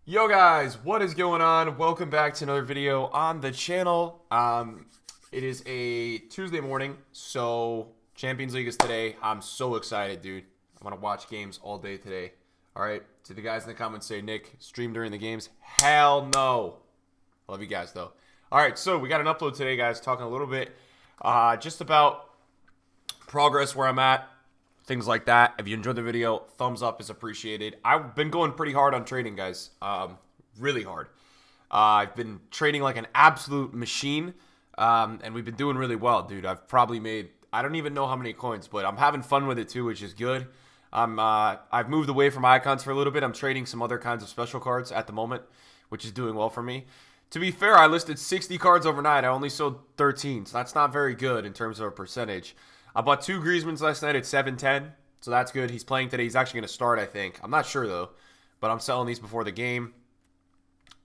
Yo guys, what is going on? Welcome back to another video on the channel. It is a Tuesday morning, so Champions League is today. I'm so excited, dude. I want to watch games all day today. All right, to the guys in the comments say, Nick, stream during the games? Hell no. I love you guys though. All right, so we got an upload today, guys, talking a little bit just about progress, where I'm at, things like that. If you enjoyed the video, thumbs up is appreciated. I've been going pretty hard on trading, guys. Really hard. I've been trading like an absolute machine, and we've been doing really well, dude. I've probably made, I don't even know how many coins, but I'm having fun with it too, which is good. I've moved away from icons for a little bit. I'm trading some other kinds of special cards at the moment, which is doing well for me. To be fair, I listed 60 cards overnight. I only sold 13, so that's not very good in terms of a percentage. I bought 2 Griezmanns last night at 7.10, so that's good. He's playing today. He's actually going to start, I think. I'm not sure, though, but I'm selling these before the game.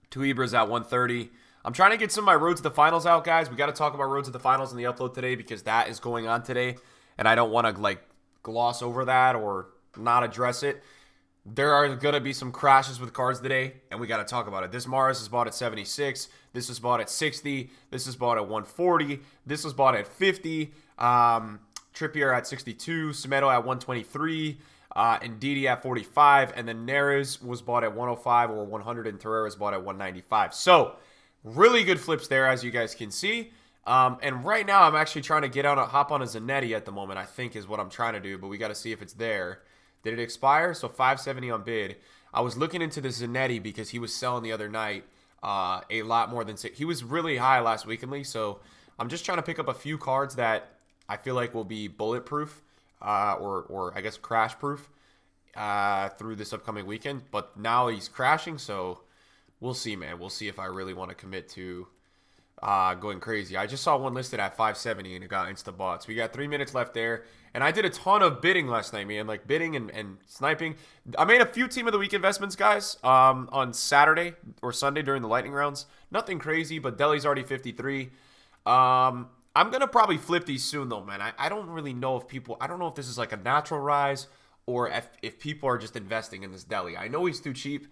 2 Ibras at 1.30. I'm trying to get some of my Road to the Finals out, guys. We got to talk about Road to the Finals in the upload today because that is going on today, and I don't want to, like, gloss over that or not address it. There are going to be some crashes with cards today, and we got to talk about it. This Mars is bought at 76. This was bought at 60. This is bought at 140. This was bought at 50. Trippier at 62, Semedo at 123, Ndidi at 45, and then Neres was bought at 105 or 100, and Torreira was bought at 195. So, really good flips there, as you guys can see. And right now, I'm actually trying to get on hop on a Zanetti at the moment, I think is what I'm trying to do, but we got to see if it's there. Did it expire? So, 570 on bid. I was looking into the Zanetti because he was selling the other night a lot more than 6. He was really high last weekendly, so I'm just trying to pick up a few cards that I feel like will be bulletproof or I guess crash proof through this upcoming weekend. But now he's crashing, so we'll see, man. We'll see if I really want to commit to going crazy. I just saw one listed at 570 and it got insta-bought. So we got 3 minutes left there. And I did a ton of bidding last night, man. Like bidding and sniping. I made a few Team of the Week investments, guys, on Saturday or Sunday during the lightning rounds. Nothing crazy, but Deli's already 53. I'm going to probably flip these soon, though, man. I don't really know if people... I don't know if this is like a natural rise or if people are just investing in this Deli. I know he's too cheap,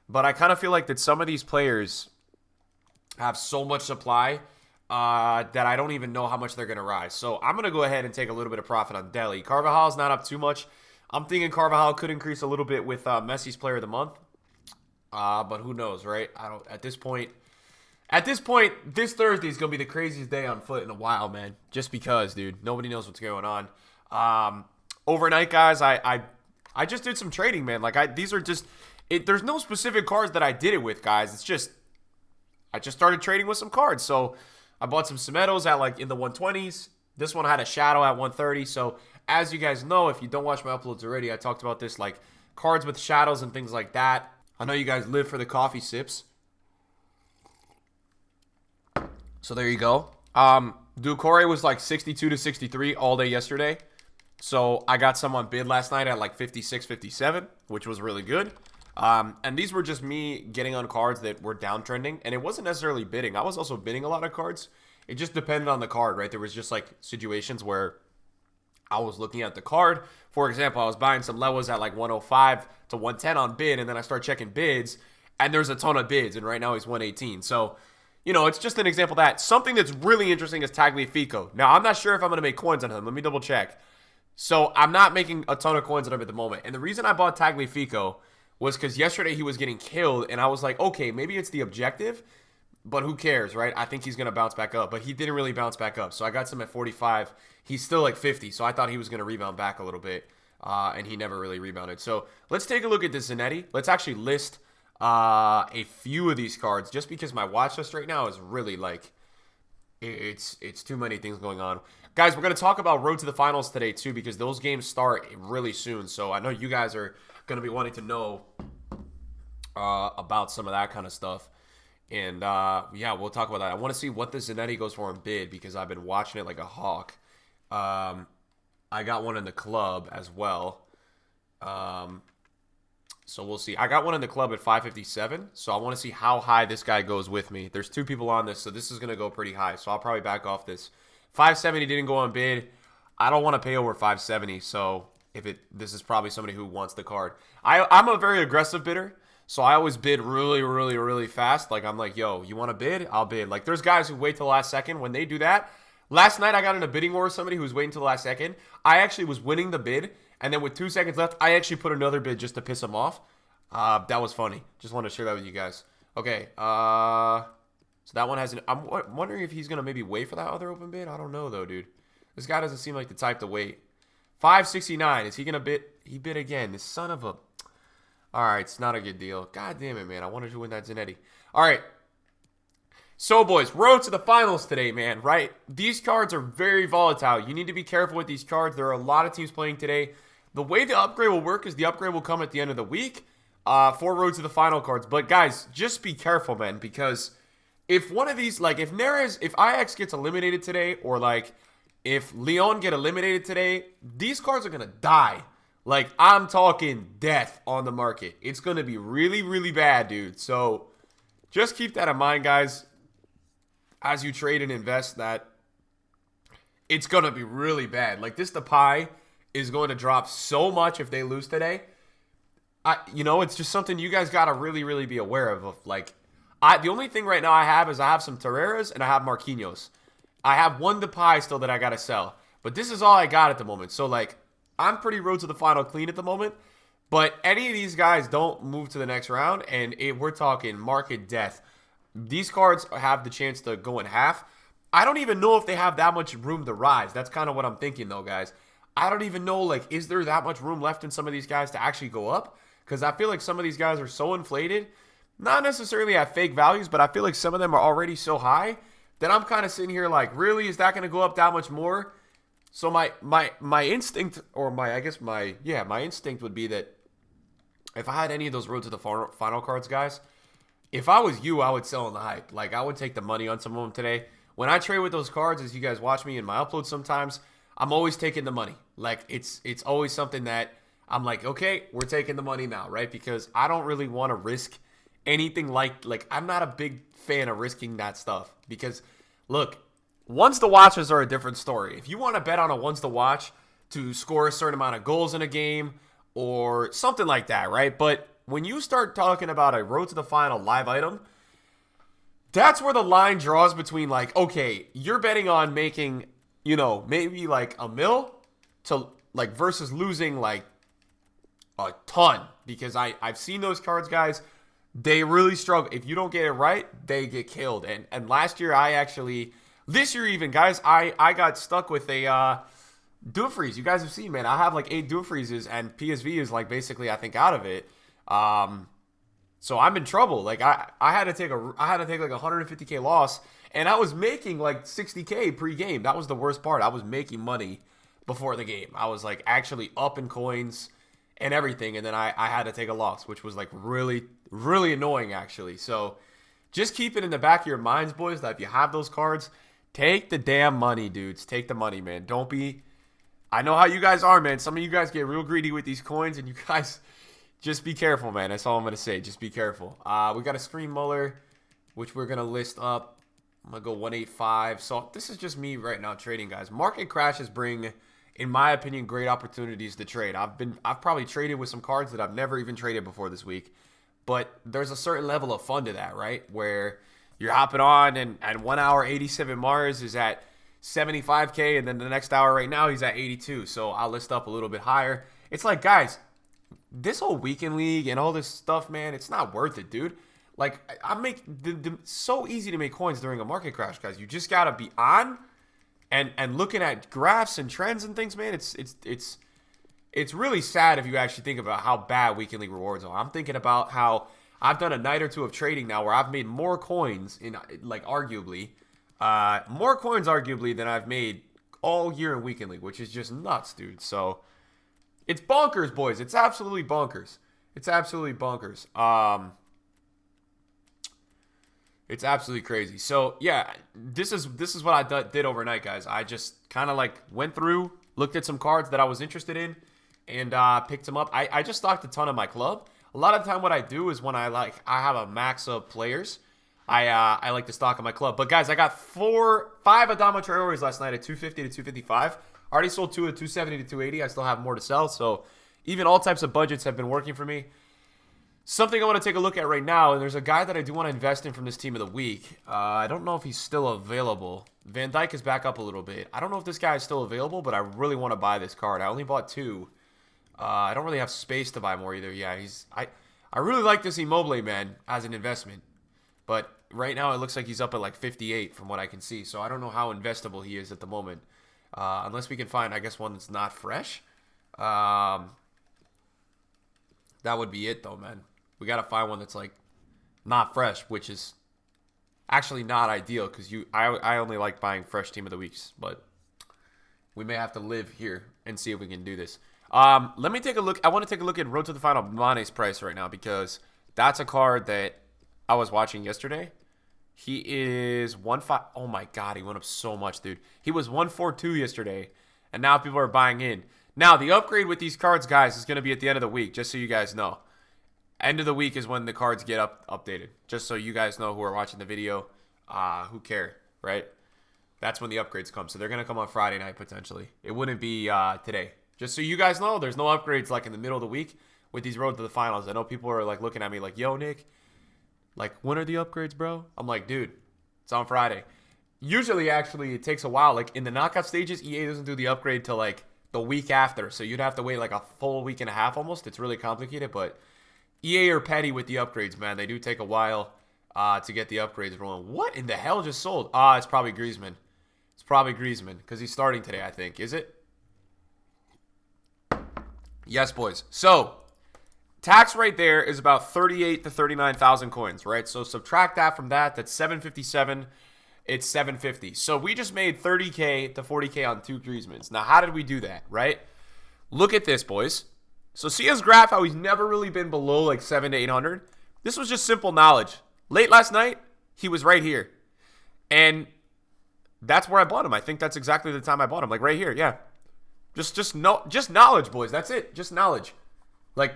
but I kind of feel like that some of these players have so much supply that I don't even know how much they're going to rise. So I'm going to go ahead and take a little bit of profit on Deli. Carvajal's not up too much. I'm thinking Carvajal could increase a little bit with Messi's Player of the Month. But who knows, right? I don't... At this point, this Thursday is going to be the craziest day on foot in a while, man. Just because, dude. Nobody knows what's going on. Overnight, guys, I just did some trading, man. Like, these are just... There's no specific cards that I did it with, guys. It's just... I just started trading with some cards. So, I bought some Semedos at, like, in the 120s. This one had a shadow at 130. So, as you guys know, if you don't watch my uploads already, I talked about this, like, cards with shadows and things like that. I know you guys live for the coffee sips. So there you go. Ducore was like 62 to 63 all day yesterday. So I got some on bid last night at like 56, 57, which was really good. And these were just me getting on cards that were downtrending. And it wasn't necessarily bidding. I was also bidding a lot of cards. It just depended on the card, right? There was just like situations where I was looking at the card. For example, I was buying some Levos at like 105 to 110 on bid. And then I start checking bids. And there's a ton of bids. And right now he's 118. So... You know, it's just an example of that. Something that's really interesting is Tagliafico. Now, I'm not sure if I'm going to make coins on him. Let me double check. So, I'm not making a ton of coins on him at the moment. And the reason I bought Tagliafico was because yesterday he was getting killed. And I was like, okay, maybe it's the objective. But who cares, right? I think he's going to bounce back up. But he didn't really bounce back up. So, I got some at 45. He's still like 50. So, I thought he was going to rebound back a little bit. And he never really rebounded. So, let's take a look at this Zanetti. Let's actually list... a few of these cards, just because my watch list right now is really like it's too many things going on. Guys, we're going to talk about Road to the Finals today too, because those games start really soon. So I know you guys are going to be wanting to know about some of that kind of stuff. And yeah, we'll talk about that. I want to see what the Zanetti goes for in bid, because I've been watching it like a hawk. I got one in the club as well. So we'll see. I got one in the club at 557. So I want to see how high this guy goes with me. There's 2 people on this, so this is going to go pretty high. So I'll probably back off this. 570 didn't go on bid. I don't want to pay over 570. So this is probably somebody who wants the card. I'm a very aggressive bidder. So I always bid really, really, really fast. Like, I'm like, yo, you want to bid? I'll bid. Like, there's guys who wait till the last second. When they do that, last night I got in a bidding war with somebody who was waiting till the last second. I actually was winning the bid, and then with 2 seconds left, I actually put another bid just to piss him off. That was funny. Just want to share that with you guys. Okay, so that one hasn't. I'm wondering if he's gonna maybe wait for that other open bid. I don't know though, dude. This guy doesn't seem like the type to wait. 569. Is he gonna bid? He bid again. This son of a. All right, it's not a good deal. God damn it, man. I wanted to win that Zanetti. All right. So, boys, road to the finals today, man, right? These cards are very volatile. You need to be careful with these cards. There are a lot of teams playing today. The way the upgrade will work is the upgrade will come at the end of the week for road to the final cards. But, guys, just be careful, man, because if one of these, like, if Ajax gets eliminated today, or, like, if Lyon get eliminated today, these cards are going to die. Like, I'm talking death on the market. It's going to be really, really bad, dude. So, just keep that in mind, guys, as you trade and invest, that it's going to be really bad. Like, this Depay is going to drop so much if they lose today. It's just something you guys got to really, really be aware of. Like, the only thing right now I have is I have some Torreiras and I have Marquinhos. I have one Depay still that I got to sell. But this is all I got at the moment. So, like, I'm pretty road to the final clean at the moment. But any of these guys don't move to the next round, and we're talking market death. These cards have the chance to go in half. I don't even know if they have that much room to rise. That's kind of what I'm thinking, though, guys. I don't even know, like, is there that much room left in some of these guys to actually go up? Because I feel like some of these guys are so inflated. Not necessarily at fake values, but I feel like some of them are already so high that I'm kind of sitting here like, really, is that going to go up that much more? So my instinct, or my instinct would be that if I had any of those road to the final cards, guys, if I was you, I would sell on the hype. Like, I would take the money on some of them today. When I trade with those cards, as you guys watch me in my uploads sometimes, I'm always taking the money. Like, it's always something that I'm like, okay, we're taking the money now, right? Because I don't really want to risk anything like I'm not a big fan of risking that stuff. Because, look, once the watches are a different story. If you want to bet on a once the watch to score a certain amount of goals in a game or something like that, right? But when you start talking about a road to the final live item, that's where the line draws between, like, okay, you're betting on making, maybe like a mil to, like, versus losing like a ton. Because I've seen those cards, guys. They really struggle. If you don't get it right, they get killed. And last year this year even, guys, I got stuck with a Dumfries. You guys have seen, man. I have like 8 Dumfrieses, and PSV is like basically, I think, out of it. So I'm in trouble. Like, I had to take like 150K loss, and I was making like 60K pre-game. That was the worst part. I was making money before the game. I was like actually up in coins and everything, and then I had to take a loss, which was like really, really annoying, actually. So just keep it in the back of your minds, boys, that if you have those cards, take the damn money, dudes. Take the money, man. Don't be... I know how you guys are, man. Some of you guys get real greedy with these coins, and you guys just be careful, man. That's all I'm going to say. Just be careful. We got a Screen Muller, which we're going to list up. I'm going to go 185. So this is just me right now trading, guys. Market crashes bring, in my opinion, great opportunities to trade. I've probably traded with some cards that I've never even traded before this week. But there's a certain level of fun to that, right? Where you're hopping on, and 1 hour 87 Mars is at 75K, and then the next hour right now he's at 82. So I'll list up a little bit higher. It's like, guys, this whole weekend league and all this stuff, man, it's not worth it, dude. Like, so easy to make coins during a market crash, guys. You just gotta be on and looking at graphs and trends and things, man. It's really sad if you actually think about how bad weekend league rewards are. I'm thinking about how I've done a night or two of trading now where I've made more coins than I've made all year in weekend league, which is just nuts, dude. So it's bonkers, boys. It's absolutely bonkers. It's absolutely bonkers. It's absolutely crazy. So yeah, this is what I did overnight, guys. I just kind of like went through, looked at some cards that I was interested in, and picked them up. I just stocked a ton of my club. A lot of the time what I do is when I have a max of players, I like to stock on my club. But guys, I got 5 Adama Traores last night at 250 to 255. Already sold 2 at 270 to 280. I still have more to sell. So even all types of budgets have been working for me. Something I want to take a look at right now, and there's a guy that I do want to invest in from this team of the week. I don't know if he's still available. Van Dijk is back up a little bit. I don't know if this guy is still available, but I really want to buy this card. I only bought 2. I don't really have space to buy more either. Yeah, I really like this Immobile, man, as an investment. But right now it looks like he's up at like 58 from what I can see. So I don't know how investable he is at the moment. Unless we can find, I guess, one that's not fresh. That would be it, though, man. We got to find one that's, like, not fresh, which is actually not ideal because I only like buying fresh team of the weeks. But we may have to live here and see if we can do this. Let me take a look. I want to take a look at Road to the Final Mane's price right now because that's a card that I was watching yesterday. He is 1.5. Oh, my God. He went up so much, dude. He was 1.42 yesterday, and now people are buying in. Now, the upgrade with these cards, guys, is going to be at the end of the week, just so you guys know. End of the week is when the cards get updated. Just so you guys know who are watching the video, who care, right? That's when the upgrades come. So they're going to come on Friday night, potentially. It wouldn't be today. Just so you guys know, there's no upgrades like in the middle of the week with these Road to the Finals. I know people are like looking at me like, yo, Nick, like, when are the upgrades, bro? I'm like, dude, it's on Friday. Usually, actually, it takes a while. Like, in the knockout stages, EA doesn't do the upgrade till, like, the week after. So you'd have to wait, like, a full week and a half almost. It's really complicated, but EA are petty with the upgrades, man. They do take a while to get the upgrades rolling. What in the hell just sold? It's probably Griezmann. It's probably Griezmann because he's starting today, I think. Is it? Yes, boys. So, tax right there is about 38 to 39,000 coins, right? So subtract that from that. That's 757. It's 750. So we just made 30K to 40K on 2 Griezmanns. Now, how did we do that, right? Look at this, boys. So see his graph, how he's never really been below like 700 to 800. This was just simple knowledge. Late last night, he was right here. And that's where I bought him. I think that's exactly the time I bought him. Like right here, yeah. Just knowledge, boys. That's it. Just knowledge. Like,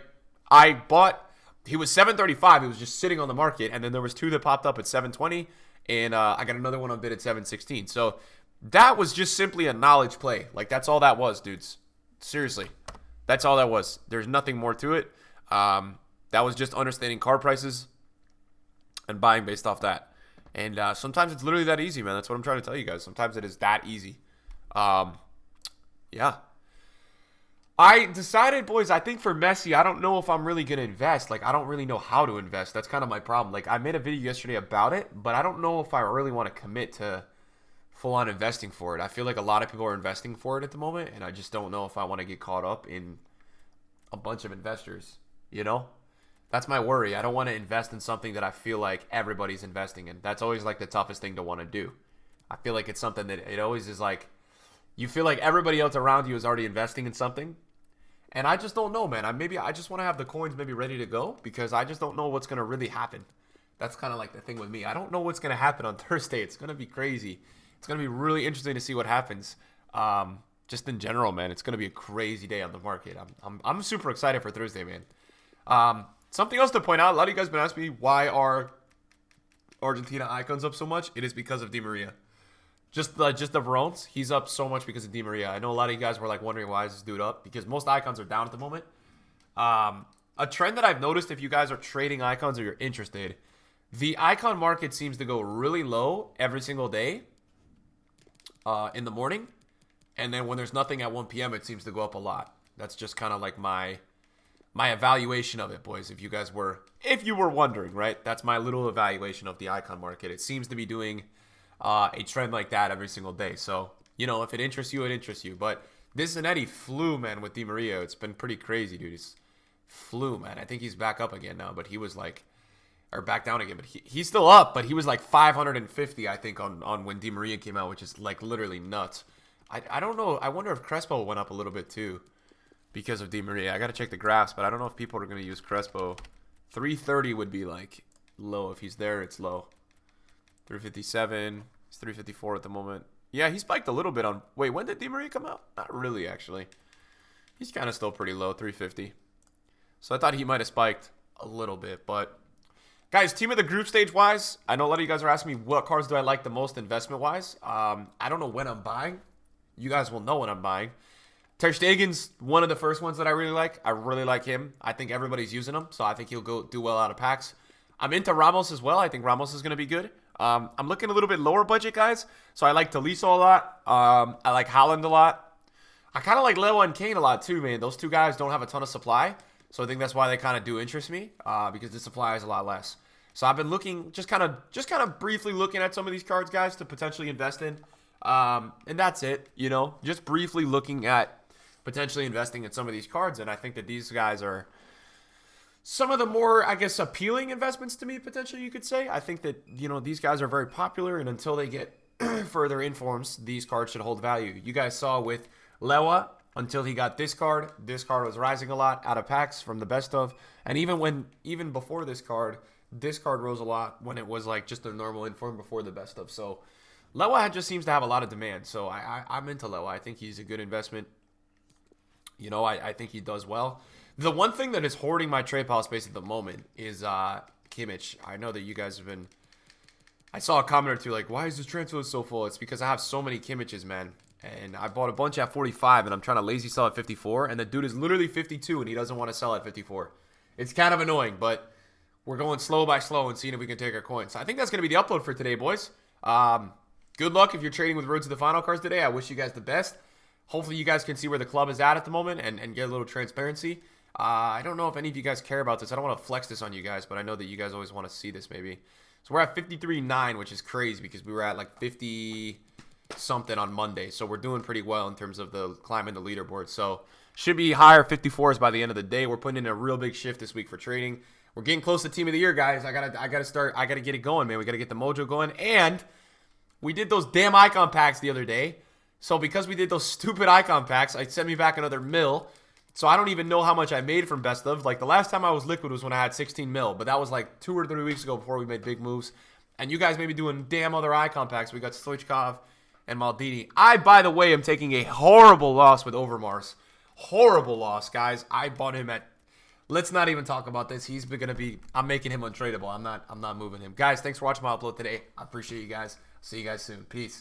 I bought, he was 735. He was just sitting on the market. And then there was 2 that popped up at 720. And I got another one on bid at 716. So that was just simply a knowledge play. Like, that's all that was, dudes. Seriously. That's all that was. There's nothing more to it. That was just understanding card prices and buying based off that. And sometimes it's literally that easy, man. That's what I'm trying to tell you guys. Sometimes it is that easy. Yeah. I decided, boys, I think for Messi, I don't know if I'm really going to invest. Like, I don't really know how to invest. That's kind of my problem. Like, I made a video yesterday about it, but I don't know if I really want to commit to full-on investing for it. I feel like a lot of people are investing for it at the moment, and I just don't know if I want to get caught up in a bunch of investors, you know? That's my worry. I don't want to invest in something that I feel like everybody's investing in. That's always, like, the toughest thing to want to do. I feel like it's something that it always is, like, you feel like everybody else around you is already investing in something. And I just don't know, man. I just want to have the coins maybe ready to go because I just don't know what's going to really happen. That's kind of like the thing with me. I don't know what's going to happen on Thursday. It's going to be crazy. It's going to be really interesting to see what happens. Just in general, man, it's going to be a crazy day on the market. I'm super excited for Thursday, man. Something else to point out. A lot of you guys have been asking me why are Argentina icons up so much. It is because of Di Maria. Just the Verones, he's up so much because of Di Maria. I know a lot of you guys were like wondering why is this dude up because most icons are down at the moment. A trend that I've noticed if you guys are trading icons or you're interested, the icon market seems to go really low every single day in the morning. And then when there's nothing at 1 p.m., it seems to go up a lot. That's just kind of like my evaluation of it, boys. If you were wondering, right? That's my little evaluation of the icon market. It seems to be doing a trend like that every single day. So, you know, if it interests you, it interests you. But this Zanetti flew, man, with Di Maria. It's been pretty crazy, dude. He's flew, man. I think he's back up again now, but he was like, or back down again. But he's still up, but he was like 550, I think, on when Di Maria came out, which is like literally nuts. I don't know. I wonder if Crespo went up a little bit too because of Di Maria. I got to check the graphs, but I don't know if people are going to use Crespo. 330 would be like low. If he's there, it's low. 357. He's 354 at the moment. Yeah, he spiked a little bit on... Wait, when did Di Maria come out? Not really, actually. He's kind of still pretty low, 350. So I thought he might have spiked a little bit, but... Guys, team of the group stage-wise, I know a lot of you guys are asking me what cards do I like the most investment-wise. I don't know when I'm buying. You guys will know when I'm buying. Ter Stegen's one of the first ones that I really like. I really like him. I think everybody's using him, so I think he'll go do well out of packs. I'm into Ramos as well. I think Ramos is going to be good. I'm looking a little bit lower budget, guys. So I like Tolisso a lot. I like Haaland a lot. I kind of like Leo and Kane a lot too, man. Those two guys don't have a ton of supply. So I think that's why they kind of do interest me, because the supply is a lot less. So I've been looking, just kind of briefly looking at some of these cards, guys, to potentially invest in. And that's it, just briefly looking at potentially investing in some of these cards. And I think that these guys are some of the more, I guess, appealing investments to me, potentially, you could say. I think that, these guys are very popular, and until they get further informs, these cards should hold value. You guys saw with Lewa, until he got this card was rising a lot out of packs from the best of. And even before this card rose a lot when it was like just a normal inform before the best of. So Lewa just seems to have a lot of demand. So I'm into Lewa. I think he's a good investment. I think he does well. The one thing that is hoarding my trade pile space at the moment is Kimmich. I know that you guys have been... I saw a comment or two like, why is this transfer list so full? It's because I have so many Kimmiches, man. And I bought a bunch at 45, and I'm trying to lazy sell at 54. And the dude is literally 52, and he doesn't want to sell at 54. It's kind of annoying, but we're going slow by slow and seeing if we can take our coins. I think that's going to be the upload for today, boys. Good luck if you're trading with Road to the Final cards today. I wish you guys the best. Hopefully you guys can see where the club is at the moment and get a little transparency. I don't know if any of you guys care about this. I don't want to flex this on you guys, but I know that you guys always want to see this maybe. So we're at 53.9, which is crazy because we were at like 50-something on Monday. So we're doing pretty well in terms of the climbing the leaderboard. So should be higher 54s by the end of the day. We're putting in a real big shift this week for trading. We're getting close to Team of the Year, guys. I gotta get it going, man. We gotta get the mojo going. And we did those damn icon packs the other day. So because we did those stupid icon packs, it sent me back another mil. So I don't even know how much I made from best of. Like the last time I was liquid was when I had 16 mil. But that was like 2 or 3 weeks ago before we made big moves. And you guys may be doing damn other icon packs. We got Stoichkov and Maldini. I, by the way, am taking a horrible loss with Overmars. Horrible loss, guys. I bought him at... Let's not even talk about this. He's going to be... I'm making him untradeable. I'm not moving him. Guys, thanks for watching my upload today. I appreciate you guys. See you guys soon. Peace.